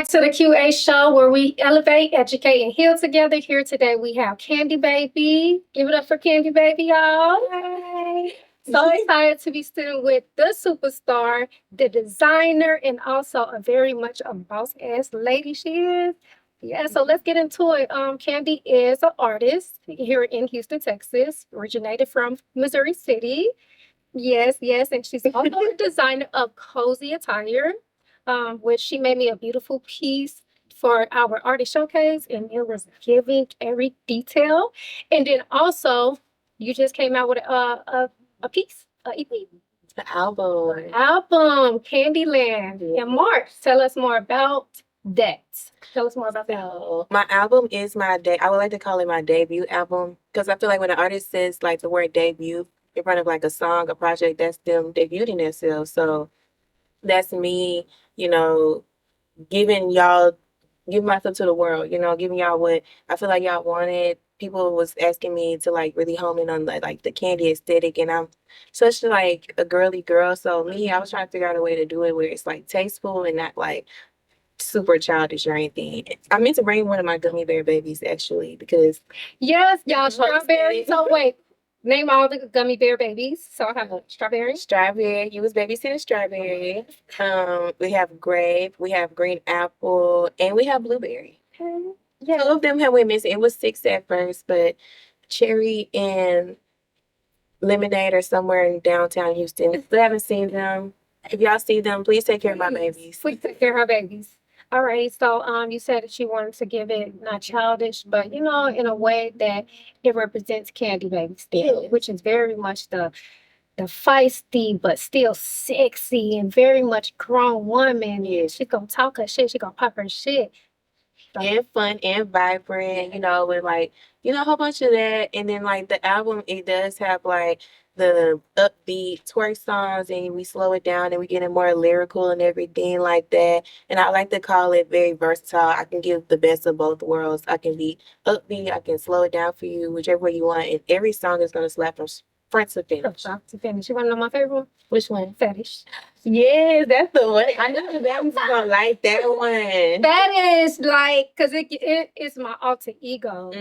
to the QA show where we elevate, educate, and heal together. Here today we have Candy Baby. Give it up for Candy Baby, y'all. Hi. So excited to be sitting with the superstar, the designer, and also a very much a boss ass lady she is. Yeah, so let's get into it. Candy is an artist here in Houston, Texas, originated from Missouri City. Yes, yes, and she's also a designer of cozy attire, which she made me a beautiful piece for our artist showcase, and it was giving every detail. And then also, you just came out with a piece, a EP, The album. album, Candyland, in March. Tell us more about that. Tell us more about that. So my album is I would like to call it my debut album because I feel like when an artist says like the word debut in front of like a song, a project, that's them debuting themselves. So that's me, you know, giving y'all, giving myself to the world, giving y'all what I feel like y'all wanted. People was asking me to like really hone in on like the candy aesthetic, and I'm such like a girly girl. So me, I was trying to figure out a way to do it where it's like tasteful and not like super childish or anything. I meant to bring one of my gummy bear babies actually because Yes, y'all, strawberry. So wait, name all the gummy bear babies. So I have a strawberry. strawberry, you was babysitting strawberry. We have grape, we have green apple, and we have blueberry. Okay. Two of them have went missing. It was six at first, but cherry and lemonade are somewhere in downtown Houston. Still haven't seen them. If y'all see them, please take care of my babies. Please take care of her babies. All right. So you said that you wanted to give it not childish, but in a way that it represents Candy Baby still, which is very much the feisty but still sexy and very much grown woman. Yeah. She gonna talk her shit, she gonna pop her shit. And fun and vibrant, with like, a whole bunch of that. And then like the album, it does have like the upbeat twerk songs, and we slow it down and we get it more lyrical and everything like that. And I like to call it very versatile. I can give the best of both worlds. I can be upbeat, I can slow it down for you, whichever way you want. And every song is gonna slap from front to finish. Stop to finish. You wanna know my favorite one? Which one? Fetish. Yes, that's the one. I knew that was gonna like that one. That is like, cause it is my alter ego.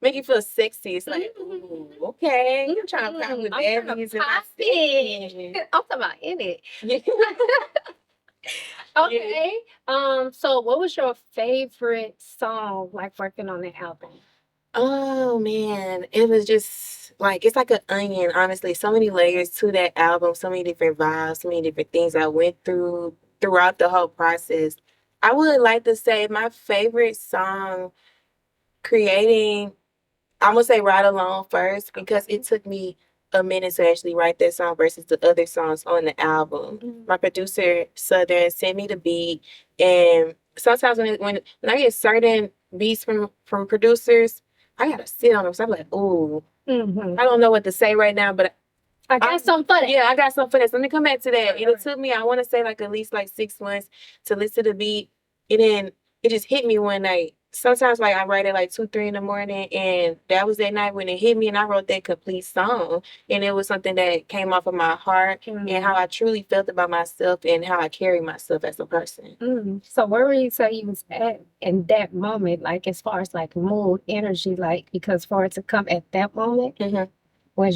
Make you feel sexy. It's like, ooh, okay. I'm trying to pop with Evans and my skin. I'm talking about in it. Okay. So what was your favorite song like working on the album? Oh man, it was just like it's like an onion, honestly. So many layers to that album, so many different vibes, so many different things I went through throughout the whole process. I would like to say my favorite song creating, I'm gonna say Ride Alone first because it took me a minute to actually write that song versus the other songs on the album. My producer Southern sent me the beat, and sometimes when I get certain beats from producers, I gotta sit on them. So I'm like, ooh, I don't know what to say right now, but I got something for that. Yeah, I got something for that. So let me come back to that. And it took me, I want to say like at least like 6 months to listen to the beat. And then it just hit me one night. Sometimes like I write at like 2, 3 in the morning, and that was that night when it hit me, and I wrote that complete song. And it was something that came off of my heart and how I truly felt about myself and how I carry myself as a person. So where would you say you was at in that moment, like as far as like mood, energy, like because for it to come at that moment, where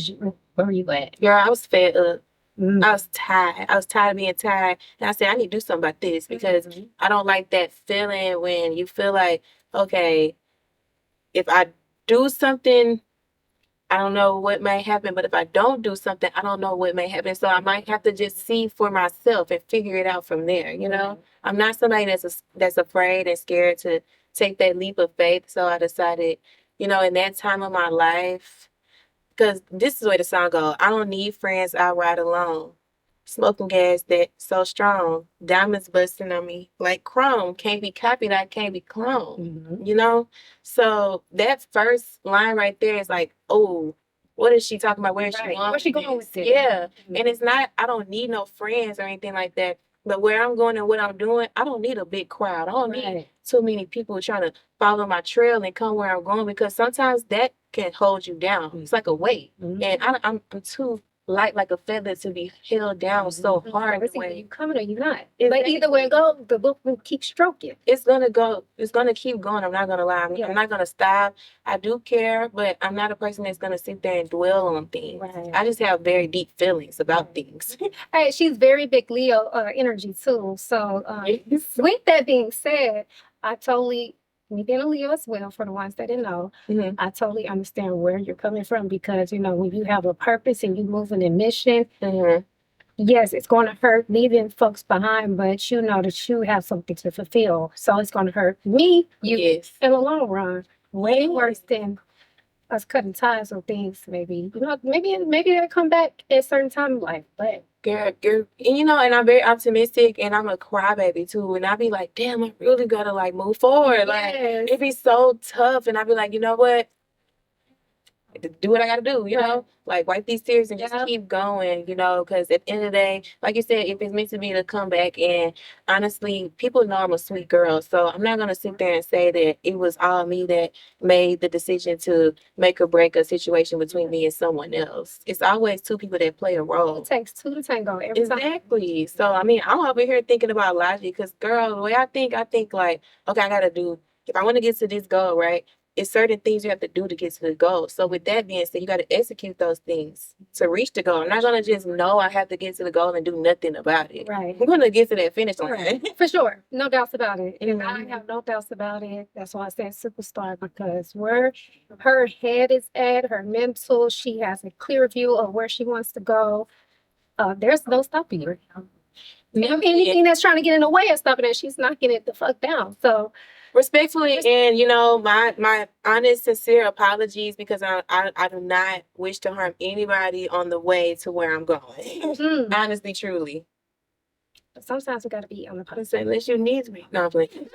were you at? Girl, I was fed up. I was tired. I was tired of being tired. And I said, I need to do something about this because I don't like that feeling when you feel like, okay, if I do something, I don't know what may happen. But if I don't do something, I don't know what may happen. So I might have to just see for myself and figure it out from there. I'm not somebody that's afraid and scared to take that leap of faith. So I decided, in that time of my life, because this is the way the song goes. I don't need friends, I ride alone. Smoking gas that so strong. Diamonds busting on me like chrome. Can't be copied, I can't be cloned. So that first line right there is like, oh, what is she talking about? Where is she going? Where's she going with it? Yeah. And it's not, I don't need no friends or anything like that. But where I'm going and what I'm doing, I don't need a big crowd. I don't need too many people trying to follow my trail and come where I'm going, because sometimes that can hold you down. It's like a weight. And I'm too light like a feather to be held down so hard. It's either you coming or you not. Exactly. But either way it go, the book will keep stroking. It's gonna go. It's gonna keep going. I'm not gonna lie. I'm not gonna stop. I do care, but I'm not a person that's gonna sit there and dwell on things. Right. I just have very deep feelings about things. Hey, she's very big Leo energy too. So with that being said, I totally, me being a Leo as well, for the ones that didn't know, I totally understand where you're coming from because, you know, when you have a purpose and you moving in mission, yes, it's going to hurt leaving folks behind, but you know that you have something to fulfill. So it's going to hurt me, you, in the long run, way worse than us cutting ties or things. Maybe, you know, maybe they'll come back at a certain time in life, but. Girl, and you know, and I'm very optimistic, and I'm a crybaby too. And I be like, damn, I really gotta like move forward. Like it be so tough, and I be like, you know what? Do what I gotta do, you know, like wipe these tears and just keep going, you know, because at the end of the day, like you said, if it's meant to be to come back, and honestly, people know I'm a sweet girl, so I'm not gonna sit there and say that it was all me that made the decision to make or break a situation between me and someone else. It's always two people that play a role. It takes two to tango every time. Exactly. So I mean, I'm over here thinking about logic, because girl, the way I think like, okay, I gotta do, if I want to get to this goal, right? It's certain things you have to do to get to the goal. So with that being said, you got to execute those things to reach the goal. I'm not going to just know I have to get to the goal and do nothing about it. Right. I'm going to get to that finish line. Right. For sure. No doubts about it. And I have no doubts about it. That's why I said superstar, because where her head is at, her mental, she has a clear view of where she wants to go. There's no stopping her. Anything that's trying to get in the way of stopping her, she's knocking it the fuck down. So respectfully, and you know, my honest, sincere apologies, because I do not wish to harm anybody on the way to where I'm going. Honestly, truly. Sometimes we gotta be unapologetic. Unless you need me. No, I'm playing.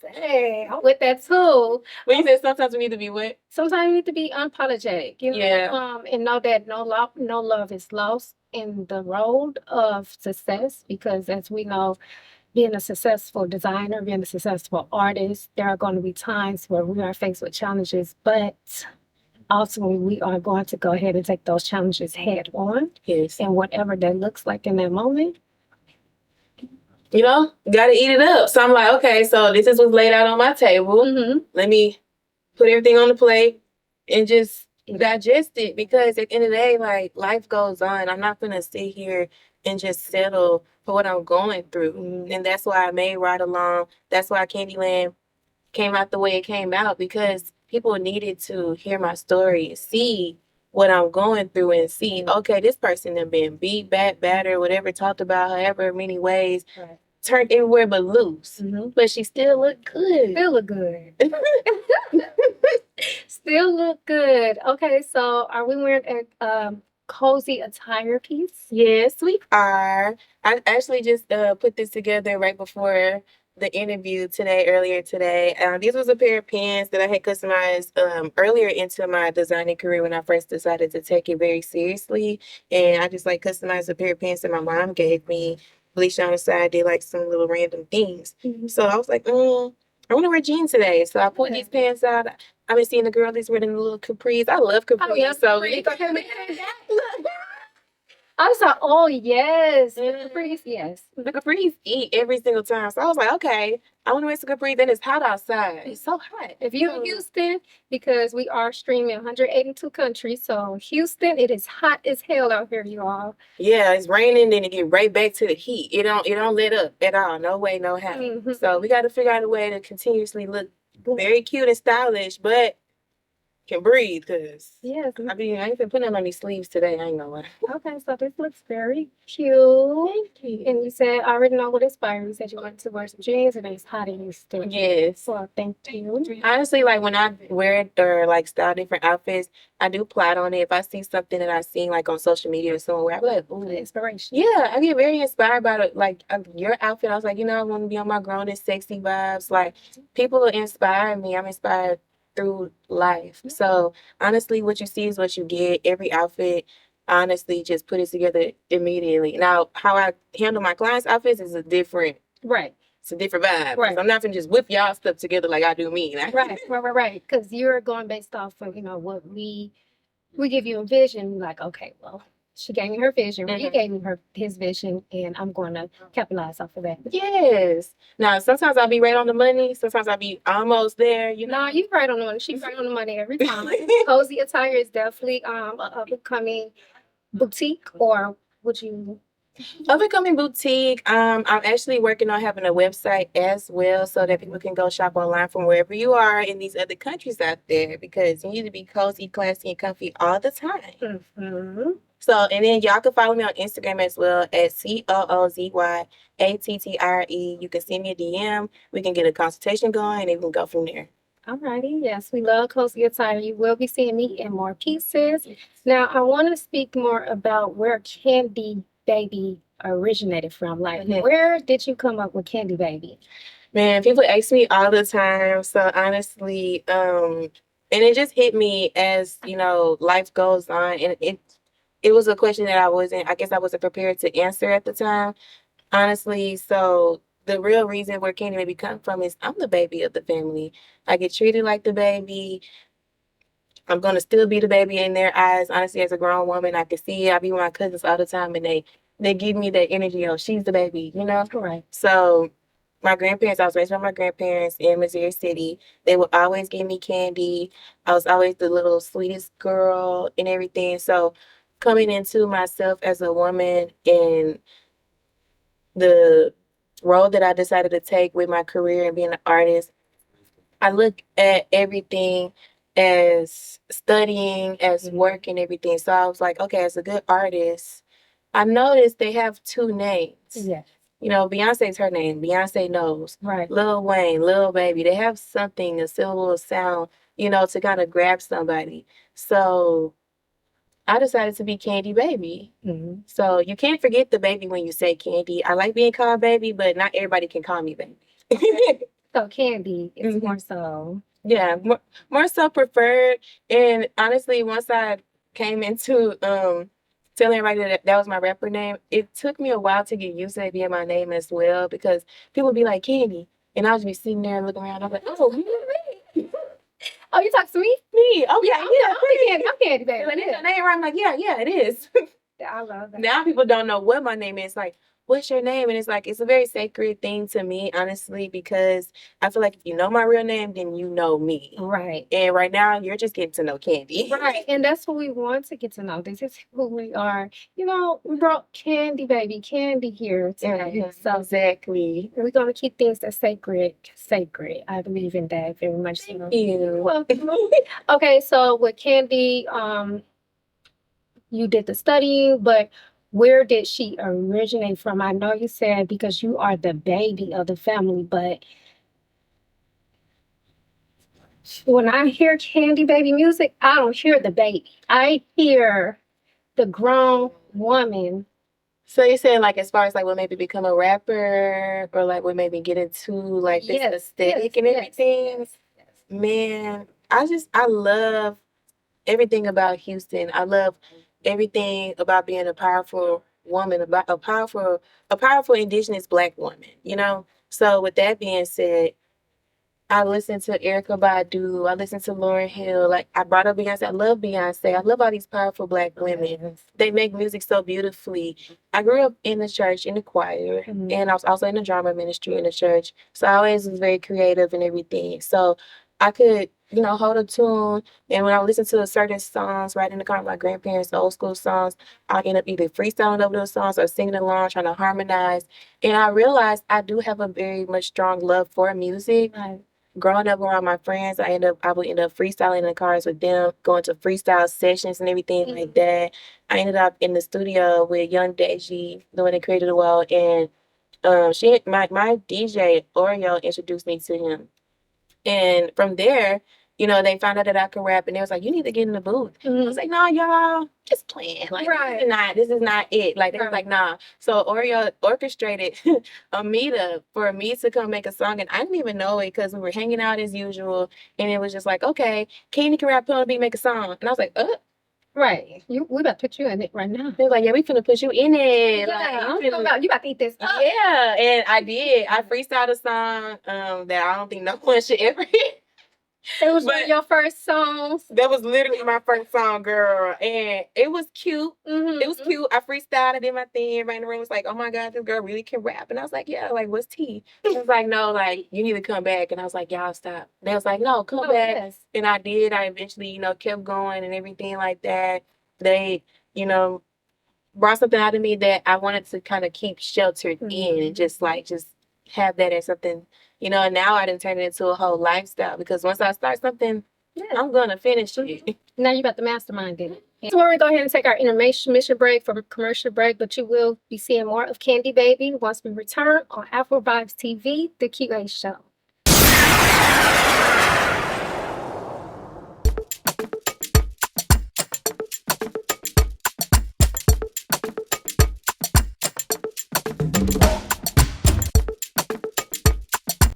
Say, with that too. When you said sometimes we need to be what? Sometimes we need to be unapologetic, you know, and know that no love is lost in the road of success, because as we know, being a successful designer, being a successful artist, there are going to be times where we are faced with challenges, but ultimately we are going to go ahead and take those challenges head on. Yes. And whatever that looks like in that moment, you know, got to eat it up. So I'm like, okay, so this is what's laid out on my table. Let me put everything on the plate and just digest it, because at the end of the day, like, life goes on. I'm not going to sit here and just settle for what I'm going through. And that's why I made Ride Along. That's why Candyland came out the way it came out, because people needed to hear my story and see what I'm going through and see, okay, this person has been beat, battered, whatever, talked about however many ways, turned everywhere but loose. But she still looked good. Still look good. Still look good. Okay, so are we wearing a cozy attire piece? Yes, we are. I actually just put this together right before the interview earlier today. This was a pair of pants that I had customized earlier into my designing career when I first decided to take it very seriously. And I just like customized a pair of pants that my mom gave me, bleached on the side, did like some little random things. So I was like, I want to wear jeans today. So I pulled these pants out. I've been seeing the girlies wearing the little capris. I love capris. Oh, yeah, so I was like, oh, yes. The capris, yes. The capris eat every single time. So I was like, okay, I want to wear some capris. Then it's hot outside. It's so hot. If you're in Houston, because we are streaming 182 countries, so Houston, it is hot as hell out here, you all. Yeah, it's raining, then it get right back to the heat. It don't let up at all. No way, no how. So we got to figure out a way to continuously look very cute and stylish, but can breathe, because I ain't been putting on these sleeves today. I ain't gonna lie. Okay, so this looks very cute. Thank you. And you said, I already know what inspired you. You said you wanted to wear some jeans and it's hot in Houston. Yes. So thank you. Honestly, like when I wear it or like style different outfits, I do plot on it. If I see something that I seen like on social media or somewhere, I'm like, ooh, inspiration. Yeah, I get very inspired by it. Like your outfit, I was like, you know, I want to be on my grown and sexy vibes. Like people inspire me. I'm inspired through life. So honestly, what you see is what you get. Every outfit, honestly, just put it together immediately. Now, how I handle my clients' outfits is a different, it's a different vibe. Right. I'm not gonna just whip y'all stuff together like I do me. Right. Because you're going based off of, you know, what we give you a vision. Like, okay, well, She gave me her vision. He Mhm. gave me his vision, and I'm going to capitalize off of that. Yes. Now, sometimes I'll be right on the money. Sometimes I'll be almost there, you know. No, you right on the money. She's right on the money every time. Cozy Attire is definitely a upcoming boutique, or would you? Overcoming Boutique. I'm actually working on having a website as well so that people can go shop online from wherever you are in these other countries out there because you need to be cozy, classy, and comfy all the time. Mm-hmm. So, and then y'all can follow me on Instagram as well at COOZYATTRE. You can send me a DM. We can get a consultation going and we can go from there. Alrighty, yes, we love Cozy Attire. You will be seeing me in more pieces. Now, I want to speak more about where Candy Baby originated from. Like, where did you come up with Candy Baby? Man, people ask me all the time. So honestly, and it just hit me as, you know, life goes on. And it was a question that I guess I wasn't prepared to answer at the time, honestly. So the real reason where Candy Baby come from is I'm the baby of the family. I get treated like the baby. I'm gonna still be the baby in their eyes. Honestly, as a grown woman, I can see it. I be with my cousins all the time, and they give me that energy. Oh, she's the baby, you know. Right. So my grandparents, I was raised by my grandparents in Missouri City. They would always give me candy. I was always the little sweetest girl and everything. So coming into myself as a woman and the role that I decided to take with my career and being an artist, I look at everything as studying, as work and everything. So I was like, okay, as a good artist, I noticed they have two names. Yes. You know, Beyonce's her name. Beyonce knows. Right. Lil Wayne, Lil Baby. They have something, a syllable, a sound, you know, to kind of grab somebody. So I decided to be Candy Baby. Mm-hmm. So you can't forget the baby when you say Candy. I like being called baby, but not everybody can call me baby. So Candy is Mhm. more so. Yeah, more so preferred. And honestly, once I came into telling everybody that that was my rapper name, it took me a while to get used to it being my name as well because people would be like Candy, and I'll just be sitting there looking around. I'm like, oh, you Oh, you talk to me? me? Oh yeah, I'm Candy Baby. Like, is your name right? I'm like, yeah, it is. I love that. Now people don't know what my name is. Like, what's your name? And it's like, it's a very sacred thing to me, honestly, because I feel like if you know my real name, then you know me. Right. And right now, you're just getting to know Candy. Right. And that's what we want to get to know. This is who we are. You know, we brought Candy Baby, Candy here today. Mhm, So exactly. we're going to keep things that sacred. I believe in that very much. Thank you. Well, okay, so with Candy, you did the studying, but where did she originate from? I know you said because you are the baby of the family, but when I hear Candy Baby music, I don't hear the baby. I hear the grown woman. So you saying like as far as like what maybe become a rapper or like what maybe get into like this aesthetic and everything? Yes. Man, I love everything about Houston. I love everything about being a powerful woman, about a powerful indigenous black woman, you know? So with that being said, I listen to Erica Badu. I listen to Lauryn Hill. Like I brought up Beyonce. I love Beyonce. I love all these powerful black women. They make music so beautifully. I grew up in the church, in the choir, and I was also in the drama ministry in the church. So I always was very creative and everything. So I could, you know, hold a tune. And when I listen to certain songs right in the car with my grandparents, old school songs, I end up either freestyling over those songs or singing along, trying to harmonize. And I realized I do have a very much strong love for music. Right. Growing up around my friends, I would end up freestyling in the cars with them, going to freestyle sessions and everything like that. I ended up in the studio with Young Deji, the one that created the world, and my DJ Oreo introduced me to him. And from there, you know, they found out that I could rap, and they was like, "You need to get in the booth." I was like, "No, y'all, just playing. Like, this is not it." Like, they was like, "Nah." So Oreo orchestrated a meetup for me to come make a song, and I didn't even know it because we were hanging out as usual, and it was just like, "Okay, Queenie can rap, put on a beat, make a song," and I was like, Right. We about to put you in it right now. They was like, "Yeah, we finna put you in it." Yeah, Like, you about to eat this. Yeah, and I did. I freestyled a song that I don't think no one should ever hear. It was one But of your first songs. that was literally my first song, girl. And it was cute. It was cute. I freestyled, I did my thing. Everybody in the room was like, oh my God, this girl really can rap. And I was like, yeah, like, what's tea? He was like, no, like, you need to come back. And I was like, y'all stop. They was like, no, come back. Yes. And I did. I eventually, kept going and everything like that. They, brought something out of me that I wanted to kind of keep sheltered in and just have that as something, and now I didn't turn it into a whole lifestyle because once I start something, I'm gonna finish it. Now you got the mastermind in it. So we're going to go ahead and take our intermission break from commercial break, but you will be seeing more of Candy Baby once we return on Afrovibes TV, the QA show.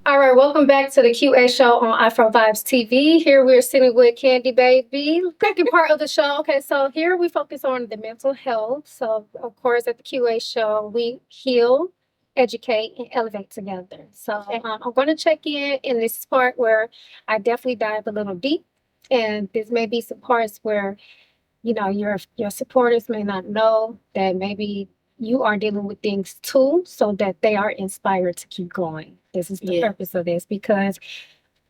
All right, welcome back to the QA show on Afrovibes TV. Here we're sitting with Candy Baby. Second part of the show. Okay, so here we focus on the mental health. So, of course, at the QA show, we heal, educate, and elevate together. So I'm going to check in this part where I definitely dive a little deep. And this may be some parts where, your supporters may not know that maybe you are dealing with things too, so that they are inspired to keep going. This is the purpose of this, because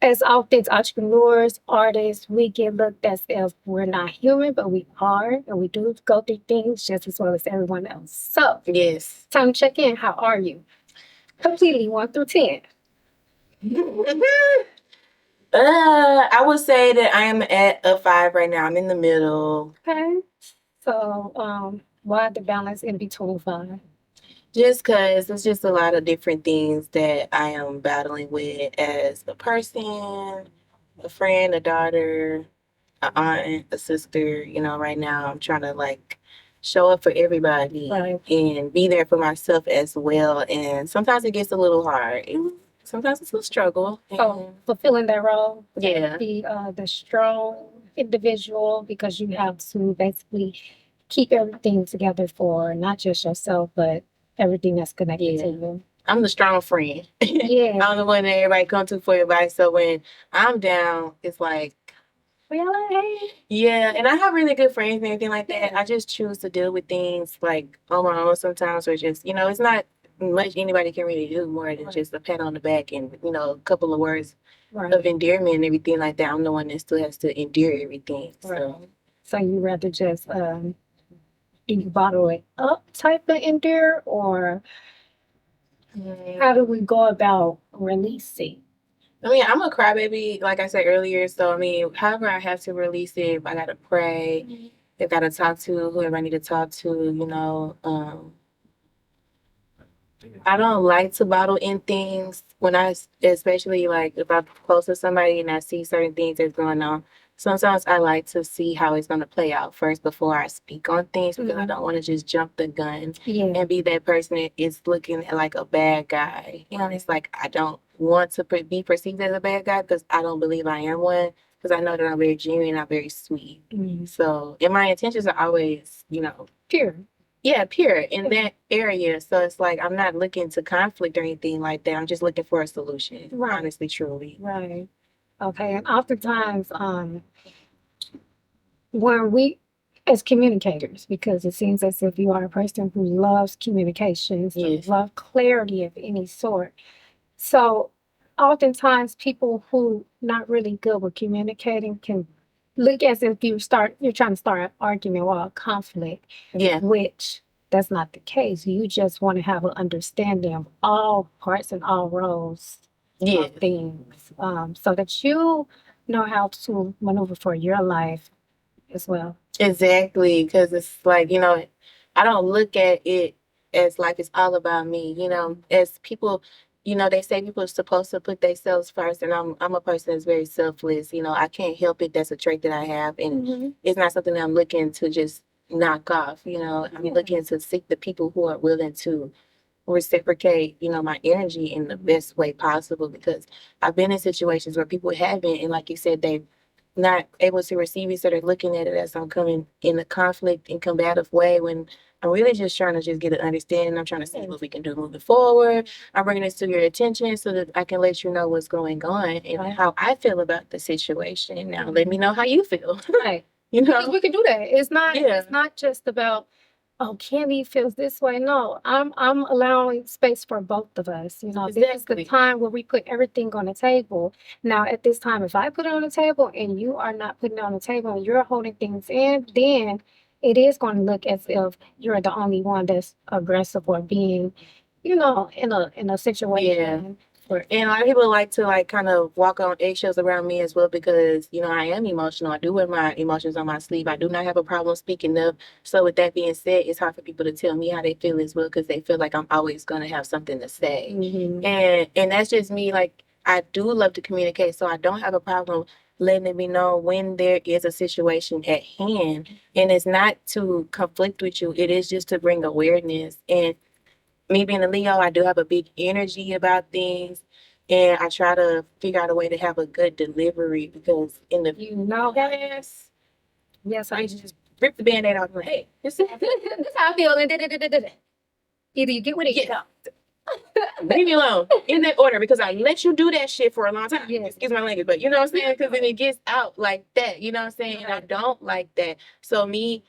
as often as entrepreneurs, artists, we get looked as if we're not human, but we are, and we do go through things just as well as everyone else. So, Yes. time to check in. How are you? Completely 1 through 10. I would say that I am at a 5 right now. I'm in the middle. Okay. So, why the balance in between 5? Just because there's just a lot of different things that I am battling with as a person, a friend, a daughter, an aunt, a sister. Right now I'm trying to show up for everybody and be there for myself as well. And sometimes it gets a little hard. Sometimes it's a struggle. So fulfilling that role. Yeah. Be the strong individual, because you have to basically keep everything together for not just yourself, but everything that's connected to you. I'm the strong friend. Yeah. I'm the one that everybody come to for advice. So when I'm down, it's like, really? Yeah, and I have really good friends and everything like that. I just choose to deal with things on my own sometimes, or just, it's not much anybody can really do more than just a pat on the back and, a couple of words of endearment and everything like that. I'm the one that still has to endure everything. So you rather just do you bottle it up type of endure, or how do we go about releasing? I mean, I'm a crybaby, like I said earlier. So, I mean, however I have to release it, if I got to pray, if I got to talk to whoever I need to talk to, I don't like to bottle in things especially if I'm close to somebody and I see certain things that's going on. Sometimes I like to see how it's going to play out first before I speak on things, because I don't want to just jump the gun and be that person that is looking like a bad guy. And it's like, I don't want to be perceived as a bad guy, because I don't believe I am one, because I know that I'm very genuine, I'm very sweet. So, and my intentions are always, pure. Yeah, pure in that area. So it's like I'm not looking to conflict or anything like that. I'm just looking for a solution. Honestly, truly. Right. Okay. And oftentimes, when we, as communicators, because it seems as if you are a person who loves communications, love clarity of any sort. So oftentimes people who not really good with communicating can look as if you're trying to start an argument or a conflict. Yeah. Which that's not the case. You just want to have an understanding of all parts and all roles of things, so that you know how to maneuver for your life as well. Exactly, because it's like, I don't look at it as like it's all about me. As people, they say people are supposed to put themselves first, and I'm a person that's very selfless. I can't help it. That's a trait that I have, and it's not something that I'm looking to just knock off. I'm looking to seek the people who are willing to reciprocate, my energy in the best way possible, because I've been in situations where people haven't, and like you said, they not able to receive it, so they're looking at it as I'm coming in a conflict and combative way when I'm really just trying to just get an understanding. I'm trying to see what we can do moving forward. I'm bringing this to your attention so that I can let you know what's going on and how I feel about the situation. Now, let me know how you feel. Right. You Because know? we can do that. It's not. Yeah. It's not just about. Oh, Candy feels this way. No, I'm allowing space for both of us. You know, this is the Exactly. time where we put everything on the table. Now, at this time, if I put it on the table and you are not putting it on the table and you're holding things in, then it is going to look as if you're the only one that's aggressive or being, you know, in a situation. And a lot of people like to like kind of walk on eggshells around me as well because, you know, I am emotional. I do wear my emotions on my sleeve. I do not have a problem speaking up. So with that being said, it's hard for people to tell me how they feel as well because they feel like I'm always going to have something to say. Mhm. And that's just me. Like, I do love to communicate, so I don't have a problem letting it be known when there is a situation at hand. And it's not to conflict with you. It is just to bring awareness. And me being a Leo, I do have a big energy about things, and I try to figure out a way to have a good delivery because in the You know, past, yes, I used to just rip the band-aid off and like, hey, this is this how I feel. And either you get with it, or you yeah, don't. leave me alone in that order because I let you do that shit for a long time. Yes. Excuse my language, but you know what I'm saying? Because then it gets out like that, you know what I'm saying? And I don't like that. So me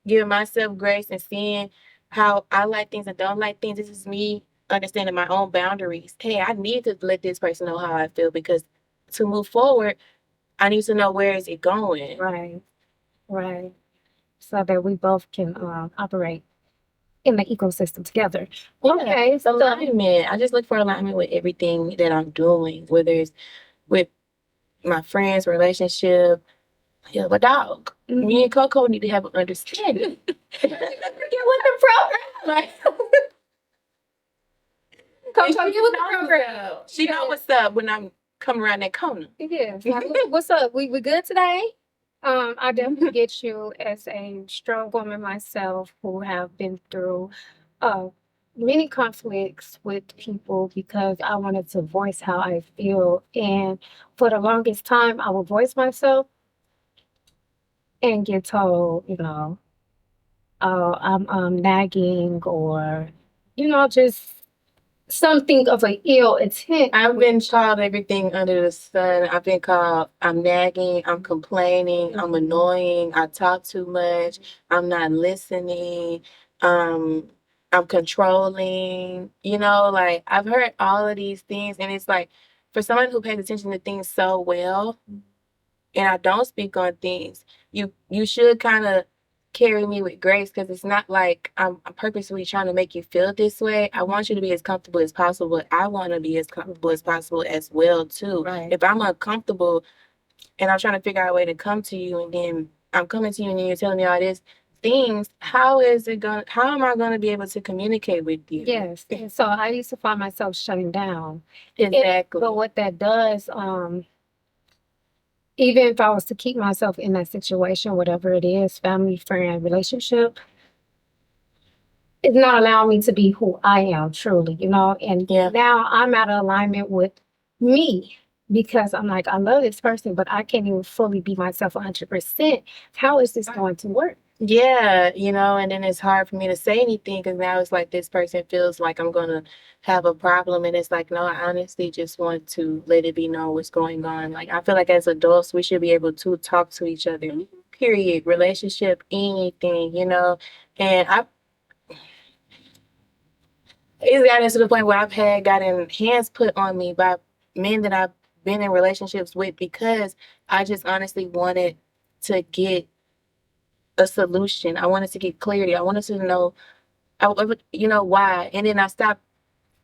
giving myself grace and seeing how I like things and don't like things. This is me understanding my own boundaries. Hey, I need to let this person know how I feel because to move forward, I need to know where is it going. Right, right. So that we both can operate in the ecosystem together. Okay, It's alignment. I just look for alignment with everything that I'm doing, whether it's with my friends, relationship, yeah, a dog. Me and Coco need to have an understanding. Get with the program. Like, Coco, get with the program. she know what's up when I'm coming around that corner. Yeah. What's up? We good today? I definitely get you as a strong woman myself who have been through uh many conflicts with people because I wanted to voice how I feel. And for the longest time I would voice myself and get told, you know, oh, I'm nagging or, you know, just something of an ill intent. I've been called everything under the sun. I've been called I'm nagging, I'm complaining, I'm annoying, I talk too much, I'm not listening, um, I'm controlling, you know, like I've heard all of these things and it's like for someone who pays attention to things so well and I don't speak on things, you should kind of carry me with grace because it's not like I'm purposely trying to make you feel this way. I want you to be as comfortable as possible. But I want to be as comfortable as possible as well too. Right. If I'm uncomfortable and I'm trying to figure out a way to come to you and then I'm coming to you and then you're telling me all this things, how am I gonna be able to communicate with you? Yes. And so I used to find myself shutting down. Exactly. But what that does, even if I was to keep myself in that situation, whatever it is, family, friend, relationship, it's not allowing me to be who I am truly, you know? And Yeah. now I'm out of alignment with me because I'm like, I love this person, but I can't even fully be myself 100%. How is this going to work? Yeah, you know, and then it's hard for me to say anything because now it's like this person feels like I'm gonna have a problem, and it's like, no, I honestly just want to let it be known what's going on. Like, I feel like as adults, we should be able to talk to each other, period, relationship, anything, you know. And it's gotten to the point where gotten hands put on me by men that I've been in relationships with because I just honestly wanted to get a solution. I wanted to get clarity. I wanted to know, you know, why. And then I stopped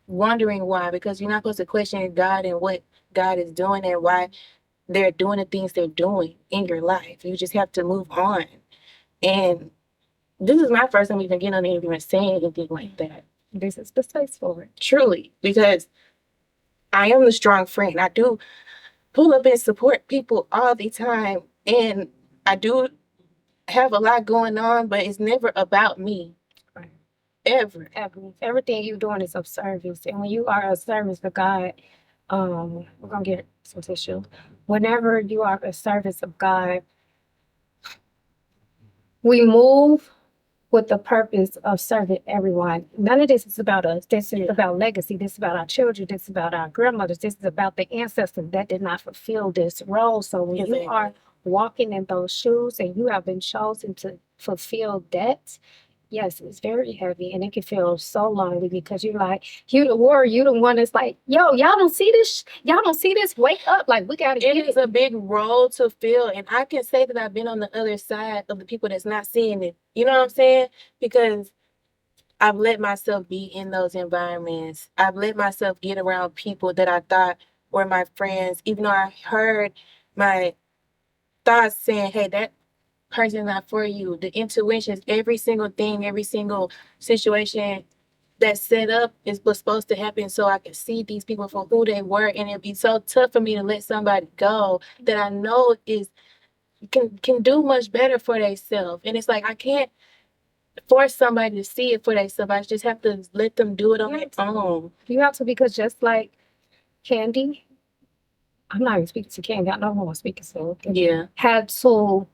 wondering why because you're not supposed to question God and what God is doing and why they're doing the things they're doing in your life. You just have to move on. And this is my first time even getting on the interview and saying anything like that. This is the space for it. Truly, because I am the strong friend. I do pull up and support people all the time. And I do have a lot going on, but it's never about me. Right. Ever. Everything you're doing is of service. And when you are of service to God, we're gonna get some tissue. Whenever you are a service of God, we move with the purpose of serving everyone. None of this is about us. This is about legacy. This is about our children. This is about our grandmothers. This is about the ancestors that did not fulfill this role. So when you are walking in those shoes and you have been chosen to fulfill that, yes, it's very heavy and it can feel so lonely because you're like, you the warrior, you the one that's like, yo, y'all don't see this, y'all don't see this, wake up, like we gotta get It is a big role to fill, and I can say that I've been on the other side of the people that's not seeing it. You know what I'm saying? Because I've let myself be in those environments. I've let myself get around people that I thought were my friends, even though I heard my thoughts saying, hey, that person's not for you. The intuitions, every single thing, every single situation that's set up was supposed to happen so I could see these people for who they were. And it'd be so tough for me to let somebody go that I know is can do much better for themselves. And it's like I can't force somebody to see it for themselves. I just have to let them do it on their own. You have to, because just like Candy, I'm not even speaking to Candy, I know who I'm speaking to. Yeah. Had to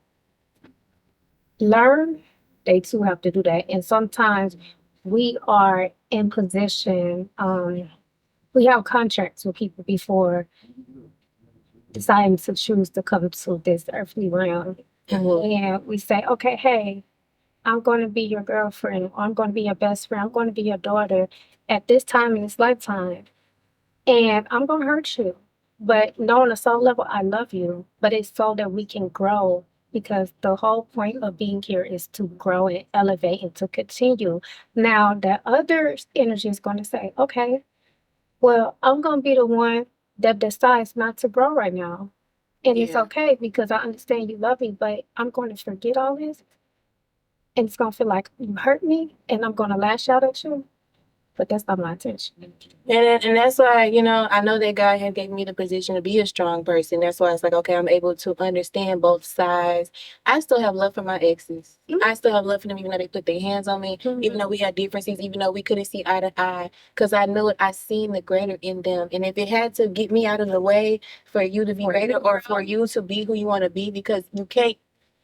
learn, they too have to do that. And sometimes we are in position, we have contracts with people before deciding to choose to come to this earthly realm. And we say, okay, hey, I'm going to be your girlfriend, or I'm going to be your best friend, I'm going to be your daughter at this time in this lifetime. And I'm going to hurt you. But no, on a soul level, I love you. But it's so that we can grow, because the whole point of being here is to grow and elevate and to continue. Now, that other energy is going to say, okay, well, I'm going to be the one that decides not to grow right now. And it's okay because I understand you love me, but I'm going to forget all this. And it's going to feel like you hurt me and I'm going to lash out at you. But that's not my intention. And that's why, you know, I know that God had gave me the position to be a strong person. That's why it's like, okay, I'm able to understand both sides. I still have love for my exes. I still have love for them, even though they put their hands on me, even though we had differences, even though we couldn't see eye to eye, because I knew it, I seen the greater in them. And if it had to get me out of the way for you to be greater, or for you to be who you want to be, because you can't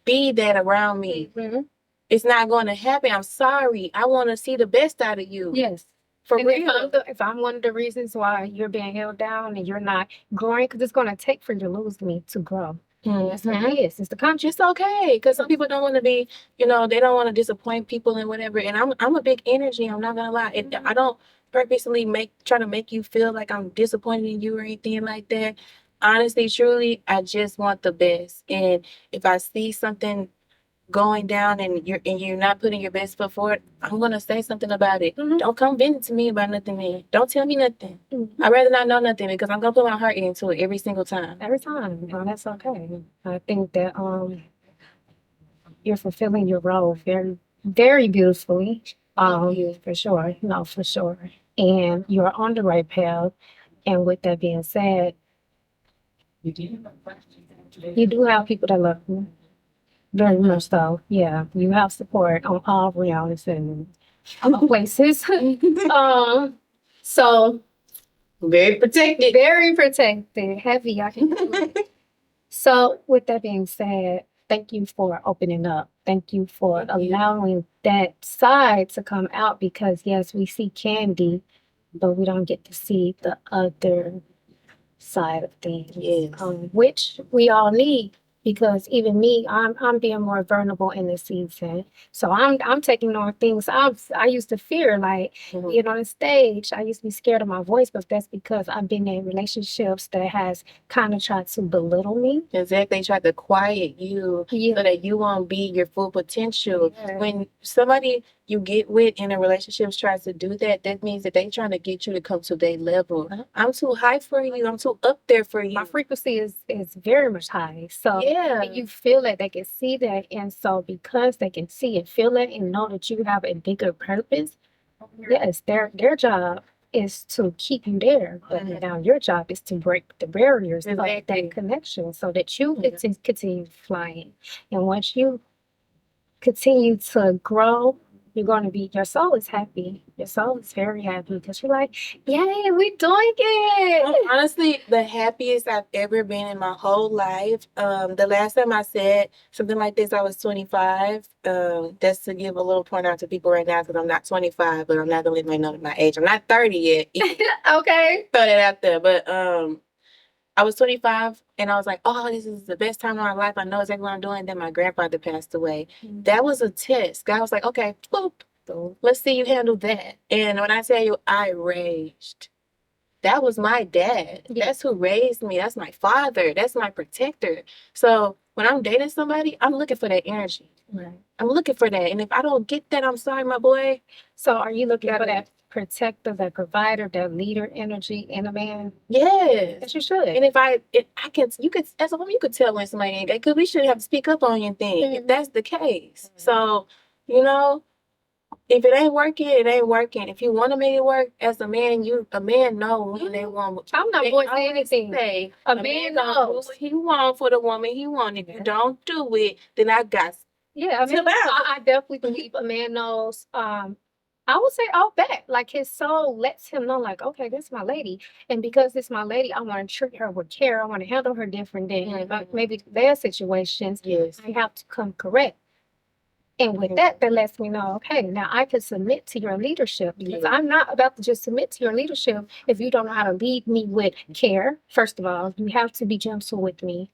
be that around me. It's not going to happen. I'm sorry. I want to see the best out of you. Yes. For and real. if I'm one of the reasons why you're being held down and you're not growing, because it's going to take for you to lose me to grow. That's what it is. It's the country. It's okay, because some people don't want to be, you know, they don't want to disappoint people and whatever. And I'm a big energy. I'm not gonna lie. I don't purposely try to make you feel like I'm disappointed in you or anything like that. Honestly, truly, I just want the best. And if I see something going down and you're not putting your best foot forward, I'm gonna say something about it. Don't come venting to me about nothing, man. Don't tell me nothing. I'd rather not know nothing, because I'm gonna put my heart into it every single time. Every time. No, that's okay. I think that you're fulfilling your role very, very beautifully. For sure. No, for sure. And you're on the right path. And with that being said, you do have people that love you. Very much so. Yeah. You have support on all realms and all places. So Very protected. very protected, heavy. I can feel it. So with that being said, thank you for opening up. Thank you for allowing that side to come out, because yes, we see Candy, but we don't get to see the other side of things. Yes. Which we all need, because even me, I'm being more vulnerable in this season. So I'm taking on things I used to fear, like being on the stage. I used to be scared of my voice, but that's because I've been in relationships that has kind of tried to belittle me. Exactly. They try to quiet you so that you won't be your full potential. When somebody you get with in a relationship tries to do that, that means that they're trying to get you to come to their level. I'm too high for you. I'm too up there for you. My frequency is very much high. So you feel that, they can see that. And so because they can see and feel it and know that you have a bigger purpose, yes, their job is to keep you there. But now your job is to break the barriers of that connection so that you get to continue flying. And once you continue to grow your soul is happy. Your soul is very happy because you're like, yay, we doing it. I'm honestly the happiest I've ever been in my whole life. The last time I said something like this, I was 25. That's to give a little point out to people right now because I'm not 25, but I'm not gonna let my know my age. I'm not 30 yet. Okay. Throw that out there. But I was 25 and I was like, oh, this is the best time of my life. I know exactly what I'm doing. Then my grandfather passed away. That was a test. God was like, okay, boop, let's see you handle that. And when I tell you I raged, that was my dad. Yeah. That's who raised me. That's my father. That's my protector. So when I'm dating somebody, I'm looking for that energy. Right. I'm looking for that. And if I don't get that, I'm sorry, my boy. So are you looking for that protector, that provider, that leader energy in a man? Yes. Yes, you should. And if I can, you could, as a woman, you could tell when somebody ain't, because we shouldn't have to speak up on your thing if that's the case. So, you know, if it ain't working, it ain't working. If you want to make it work as a man, a man know when they want. I'm not voicing anything. Say, a man knows do what he want for the woman he want. If you don't do it, then I got. Yeah, I mean, I definitely believe a man knows. I would say all back. Like his soul lets him know, like, okay, this is my lady. And because this is my lady, I want to treat her with care. I want to handle her different than maybe their situations. Yes. I have to come correct. And with that lets me know, okay, now I can submit to your leadership because I'm not about to just submit to your leadership if you don't know how to lead me with care. First of all, you have to be gentle with me.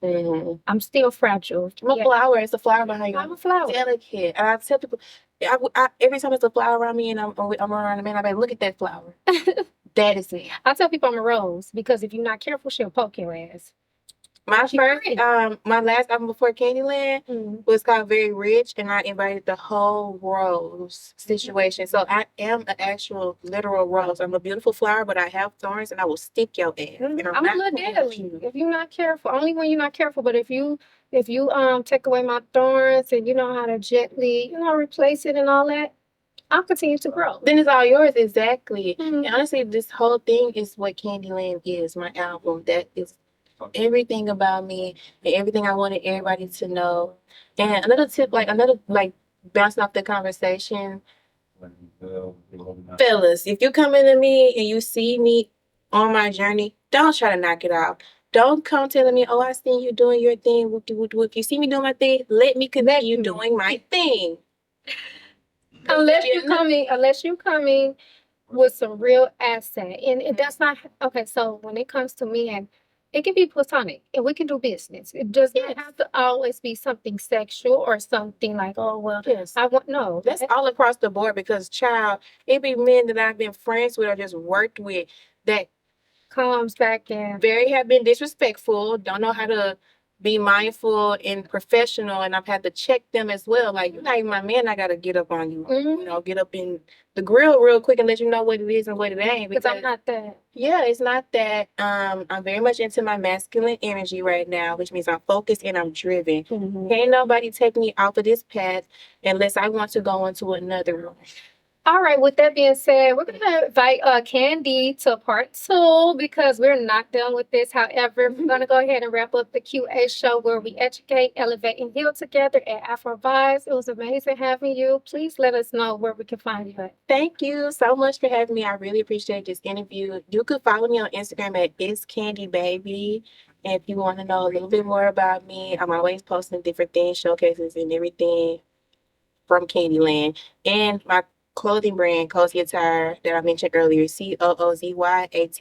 I'm still fragile. I'm a flower. It's a flower behind you. I'm a flower. Delicate. And I tell people, every time there's a flower around me and I'm around a man, I'm like, look at that flower. That is me. I tell people I'm a rose because if you're not careful, she'll poke your ass. My first, my last album before Candyland was called Very Rich, and I invited the whole rose situation. So I am an actual literal rose. I'm a beautiful flower, but I have thorns, and I will stick your ass. And I'm a little deadly if you're not careful. Only when you're not careful. But if you take away my thorns and you know how to gently replace it and all that, I'll continue to grow. Then it's all yours, exactly. And honestly, this whole thing is what Candyland is. My album that is everything about me and everything I wanted everybody to know. And another tip, bouncing off the conversation, fellas, if you come into me and you see me on my journey, don't try to knock it off. Don't come telling me, oh, I seen you doing your thing. If you see me doing my thing, let me continue doing my thing. Unless you're coming with some real asset. And that's not okay. So when it comes to men, it can be platonic and we can do business. It does not have to always be something sexual or something like, oh, well, That's all across the board because, child, it be men that I've been friends with or just worked with that comes back and have been disrespectful, don't know how to be mindful and professional, and I've had to check them as well. Like, you're not even my man, I gotta get up on you. Get up in the grill real quick and let you know what it is and what it ain't. Because I'm not that. Yeah, it's not that. I'm very much into my masculine energy right now, which means I'm focused and I'm driven. Can't nobody take me off of this path unless I want to go into another one. All right, with that being said, we're going to invite Candy to part 2 because we're not done with this. However, we're going to go ahead and wrap up the QA show where we educate, elevate, and heal together at Afrovibes. It was amazing having you. Please let us know where we can find you at. Thank you so much for having me. I really appreciate this interview. You could follow me on Instagram at itscandybaby. And if you want to know a little bit more about me, I'm always posting different things, showcases, and everything from Candyland. And my clothing brand, Cozy Attire, that I mentioned earlier, COOZYATTIRE.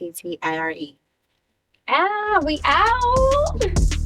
We out.